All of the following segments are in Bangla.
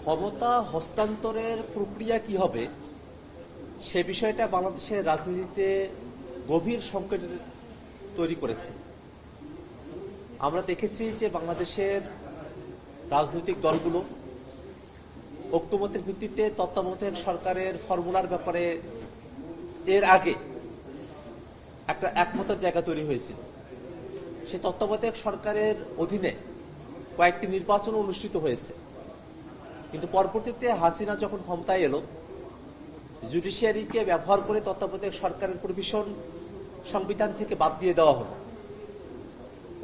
ক্ষমতা হস্তান্তরের প্রক্রিয়া কি হবে সে বিষয়টা বাংলাদেশের রাজনীতিতে গভীর সংকট তৈরি করেছে। আমরা দেখেছি যে বাংলাদেশের রাজনৈতিক দলগুলো ঐক্যমত্যের ভিত্তিতে তত্ত্বাবধায়ক সরকারের ফর্মুলার ব্যাপারে এর আগে একটা একমতের জায়গা তৈরি হয়েছিল। সেই তত্ত্বাবধায়ক সরকারের অধীনে কয়েকটি নির্বাচন অনুষ্ঠিত হয়েছে, কিন্তু পরবর্তীতে হাসিনা যখন ক্ষমতায় এলো, জুডিশিয়ারিকে ব্যবহার করে তত্ত্বাবধায়ক সরকারের প্রভিশন সংবিধান থেকে বাদ দিয়ে দেওয়া হলো।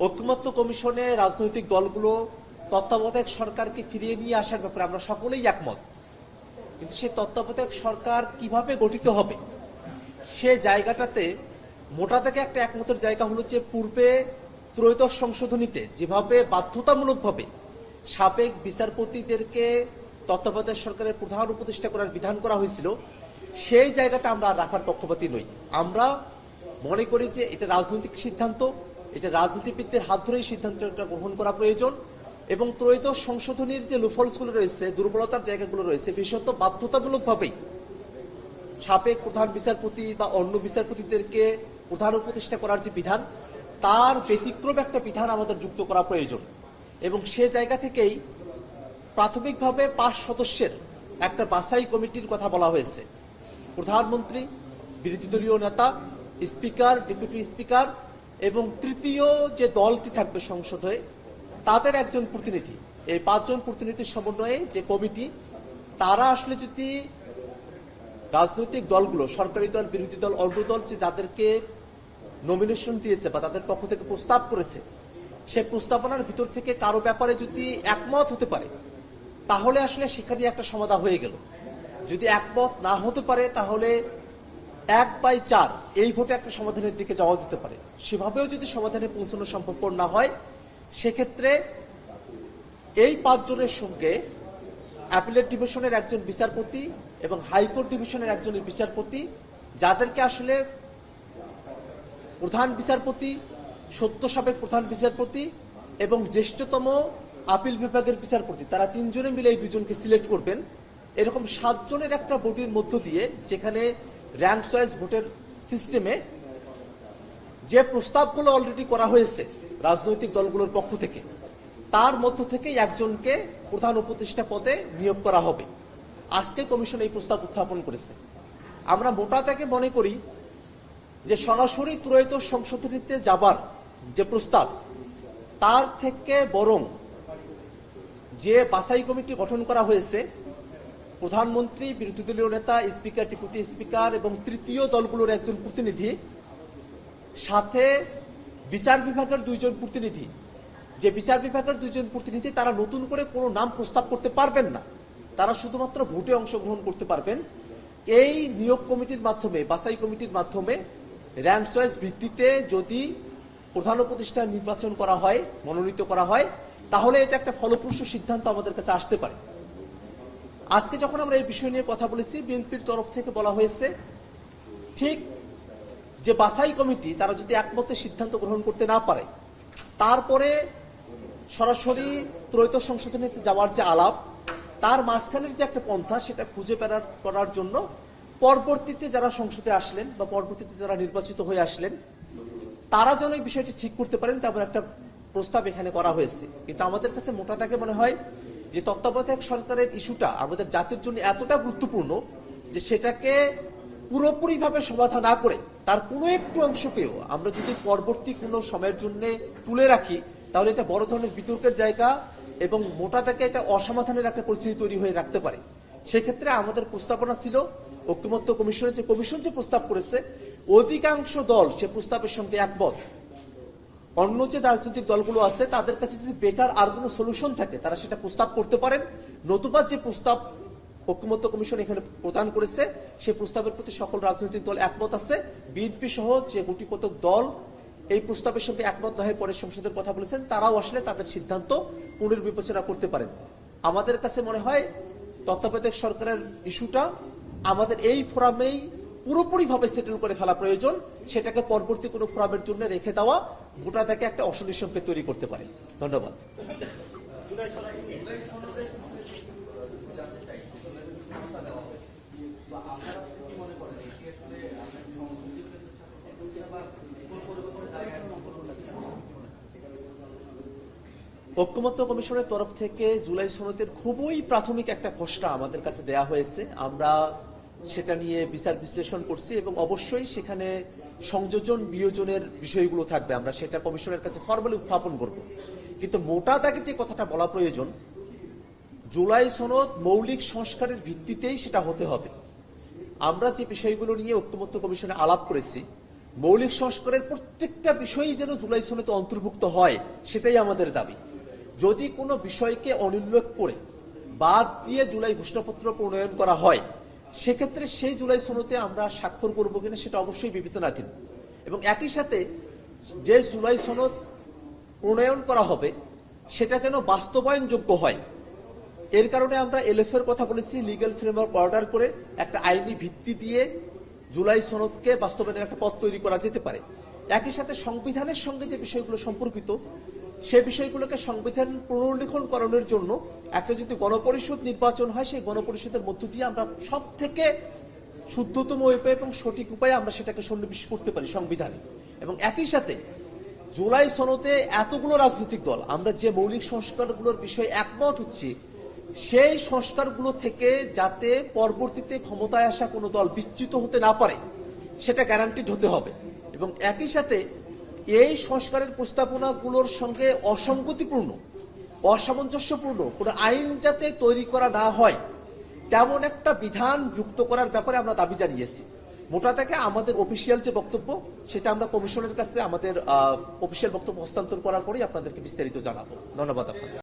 ঐকমত্য কমিশনে রাজনৈতিক দলগুলো তত্ত্বাবধায়ক সরকারকে ফিরিয়ে নিয়ে আসার ব্যাপারে আমরা সকলেই একমত, কিন্তু সেই তত্ত্বাবধায়ক সরকার কিভাবে গঠিত হবে সে জায়গাটাতে মোটা থেকে একটা একমতের জায়গা হলো যে পূর্বে ত্রয়োদশ সংশোধনীতে যেভাবে বাধ্যতামূলকভাবে সাবেক বিচারপতিদেরকে তত্ত্বাবধায়ক সরকারের প্রধান উপদেষ্টা করার বিধান করা হয়েছিল, সেই জায়গাটা আমরা রাখার পক্ষপাতী নই। আমরা মনে করি যে এটা রাজনৈতিক সিদ্ধান্ত, এটা রাজনীতিবিদদের হাত ধরেই সিদ্ধান্তটা গ্রহণ করা প্রয়োজন, এবং ত্রয়োদশ সংশোধনীর যে লুফলসগুলো রয়েছে, দুর্বলতার জায়গাগুলো রয়েছে, বিশেষত বাধ্যতামূলকভাবেই সাবেক প্রধান বিচারপতি বা অন্য বিচারপতিদেরকে প্রধান উপদেষ্টা করার যে বিধান, তার ব্যতিক্রম একটা বিধান আমাদের যুক্ত করা প্রয়োজন। এবং সে জায়গা থেকেই প্রাথমিকভাবে 5 সদস্যের একটা বাছাই কমিটির কথা বলা হয়েছে। প্রধানমন্ত্রী, বিরোধী দলীয় নেতা, স্পিকার, ডেপুটি স্পিকার এবং তৃতীয় যে দলটি থাকবে সংসদে তাদের একজন প্রতিনিধি, এই 5 জন প্রতিনিধির সমন্বয়ে যে কমিটি, তারা আসলে যদি রাজনৈতিক দলগুলো, সরকারি দল, বিরোধী দল, অন্য দল যে যাদেরকে নমিনেশন দিয়েছে বা তাদের পক্ষ থেকে প্রস্তাব করেছে, সে প্রস্তাবনার ভিতর থেকে কারো ব্যাপারে যদি একমত হতে পারে তাহলে আসলে সেখানে একটা সমাধান হয়ে গেল। যদি একমত না হতে পারে তাহলে 1/4 এই ভোটে একটা সমাধানের দিকে যাওয়া যেতে পারে। সেভাবেও যদি সমাধানে পৌঁছানো সম্ভবপর না হয়, সেক্ষেত্রে এই 5 জনের সঙ্গে অ্যাপিলেট ডিভিশনের একজন বিচারপতি এবং হাইকোর্ট ডিভিশনের একজন বিচারপতি, যাদেরকে আসলে প্রধান বিচারপতি, সত্য সাবেক প্রধান বিচারপতি এবং জ্যেষ্ঠতম আপিল বিভাগের বিচারপতি, তারা 3 জনে মিলে এই 2 জনকে সিলেক্ট করবেন। এরকম 7 জনের একটা বডির মধ্য দিয়ে, যেখানে র্যাঙ্ক চয়েস ভোটের সিস্টেমে যে প্রস্তাবগুলো অলরেডি করা হয়েছে রাজনৈতিক দলগুলোর পক্ষ থেকে, তার মধ্য থেকে একজনকে প্রধান উপদেষ্টা পদে নিয়োগ করা হবে। আজকে কমিশন এই প্রস্তাব উত্থাপন করেছে। আমরা মোটা থেকে মনে করি যে সরাসরি ত্রয়োদশ সংশোধনীতে যাবার যে প্রস্তাব, তার থেকে বরং যে বাছাই কমিটি গঠন করা হয়েছে, প্রধানমন্ত্রী, বিরোধী দলীয় নেতা, স্পিকার, ডেপুটি স্পিকার এবং তৃতীয় দলগুলোর একজন প্রতিনিধি, সাথে বিচার বিভাগের 2 জন প্রতিনিধি, যে বিচার বিভাগের 2 জন প্রতিনিধি তারা নতুন করে কোনো নাম প্রস্তাব করতে পারবেন না, তারা শুধুমাত্র ভোটে অংশগ্রহণ করতে পারবেন। এই নিয়োগ কমিটির মাধ্যমে, বাছাই কমিটির মাধ্যমে র্যাঙ্ক চয়েস ভিত্তিতে যদি প্রধান উপদেষ্টা নির্বাচন করা হয়, মনোনীত করা হয়, তাহলে এটা একটা ফলপ্রসূ সিদ্ধান্ত আমাদের কাছে আসতে পারে। আজকে যখন আমরা এই বিষয় নিয়ে কথা বলেছি, বিএনপির তরফ থেকে বলা হয়েছে ঠিক যে বাছাই কমিটি তারা যদি একমতে সিদ্ধান্ত গ্রহণ করতে না পারে, তারপরে সরাসরি ত্রয়োদশ সংশোধনীতে যাওয়ার যে আলাপ, তার মাঝখানের যে একটা পন্থা, সেটা খুঁজে বের করার জন্য পরবর্তীতে যারা সংসদে আসলেন বা পরবর্তীতে যারা নির্বাচিত হয়ে আসলেন, তারা যেন এই বিষয়টি ঠিক করতে পারেন, তেমন একটা প্রস্তাব এখানে করা হয়েছে। কিন্তু আমাদের কাছে মোটা থেকে মনে হয় যে তত্ত্বাবধায়ক সরকারের ইস্যুটা আমাদের জাতির জন্য এতটা গুরুত্বপূর্ণ যে সেটাকে পুরোপুরিভাবে সমাধান না করে তার কোনো একটু অংশকেও আমরা যদি পরবর্তী কোনো সময়ের জন্য তুলে রাখি, তাহলে এটা বড় ধরনের বিতর্কের জায়গা এবং মোটা থেকে এটা অসমাধানের একটা পরিস্থিতি তৈরি হয়ে রাখতে পারে। সেক্ষেত্রে আমাদের প্রস্তাবনা ছিল, ঐকমত্য কমিশনের যে কমিশন যে প্রস্তাব করেছে, অধিকাংশ দল সে প্রস্তাবের সঙ্গে একমত। অন্য যে রাজনৈতিক দলগুলো আছে তাদের কাছে যদি বেটার আর কোনো সলিউশন থাকে, তারা সেটা প্রস্তাব করতে পারেন। নতুবা যে প্রস্তাব ঐকমত্য কমিশন এখানে প্রদান করেছে, সেই প্রস্তাবের প্রতি সকল রাজনৈতিক দল একমত আছে। বিএনপি সহ যে গুটি কতক দল এই প্রস্তাবের সঙ্গে একমত না হয়ে পরে সংসদের কথা বলেছেন, তারাও আসলে তাদের সিদ্ধান্ত পুনর্বিবেচনা করতে পারেন। আমাদের কাছে মনে হয় তত্ত্বাবধায়ক সরকারের ইস্যুটা আমাদের এই ফোরামেই পুরোপুরিভাবে সেটেল করে ফেলা প্রয়োজন। সেটাকে পরবর্তী কোনো ফোরামের জন্য রেখে দেওয়া গোটা থেকে একটা অশনি সংকেত তৈরি করতে পারে। ধন্যবাদ। ঐক্যমত্য কমিশনের তরফ থেকে জুলাই সনদের খুবই প্রাথমিক একটা খসড়া আমাদের কাছে দেয়া হয়েছে। আমরা সেটা নিয়ে বিচার বিশ্লেষণ করছি এবং অবশ্যই সেখানে সংযোজন বিয়োজনের বিষয়গুলো থাকবে। আমরা সেটা কমিশনের কাছে ফরমালি উত্থাপন করব। কিন্তু মোটা দাগে যে কথাটা বলা প্রয়োজন, জুলাই সনদ মৌলিক সংস্কারের ভিত্তিতেই সেটা হতে হবে। আমরা যে বিষয়গুলো নিয়ে ঐক্যমত্য কমিশনে আলাপ করেছি, মৌলিক সংস্কারের প্রত্যেকটা বিষয়ই যেন জুলাই সনদে অন্তর্ভুক্ত হয়, সেটাই আমাদের দাবি। যদি কোনো বিষয়কে অনুল্লেখ করে বাদ দিয়ে জুলাই ঘোষণাপত্র প্রণয়ন করা হয়, সেক্ষেত্রে সেই জুলাই সনদে আমরা স্বাক্ষর করব কিনা সেটা অবশ্যই বিবেচনাধীন। এবং একই সাথে যে জুলাই সনদ প্রণয়ন করা হবে সেটা যেন বাস্তবায়নযোগ্য হয়। এর কারণে আমরা এলএফ এর কথা বলেছি, লিগ্যাল ফ্রেমওয়ার্ক অর্ডার করে একটা আইনি ভিত্তি দিয়ে জুলাই সনদকে বাস্তবায়নের একটা পথ তৈরি করা যেতে পারে। একই সাথে সংবিধানের সঙ্গে যে বিষয়গুলো সম্পর্কিত, সে বিষয়গুলোকে সংবিধান পুনর্লিখন করানোর জন্য একটা যদি গণপরিষদ নির্বাচন হয়, সেই গণপরিষদের মধ্য দিয়ে আমরা সব থেকে শুদ্ধতম উপায় এবং সঠিক উপায়ে আমরা সেটাকে সন্নিবেশ করতে পারি সংবিধানে। এবং একই সাথে জুলাই সনদে এতগুলো রাজনৈতিক দল আমরা যে মৌলিক সংস্কারগুলোর বিষয়ে একমত হচ্ছি, সেই সংস্কারগুলো থেকে যাতে পরবর্তীতে ক্ষমতায় আসা কোনো দল বিচ্যুত হতে না পারে, সেটা গ্যারান্টিড হতে হবে। এবং একই সাথে এই সংস্কারের প্রস্তাবনাগুলোর সঙ্গে অসঙ্গতিপূর্ণ, অসামঞ্জস্যপূর্ণ কোনো আইন যাতে তৈরি করা না হয়, তেমন একটা বিধান যুক্ত করার ব্যাপারে আমরা দাবি জানিয়েছি। মোটা থেকে আমাদের অফিসিয়াল যে বক্তব্য, সেটা আমরা কমিশনের কাছে আমাদের অফিসিয়াল বক্তব্য হস্তান্তর করার পরেই আপনাদেরকে বিস্তারিত জানাবো। ধন্যবাদ আপনাদের।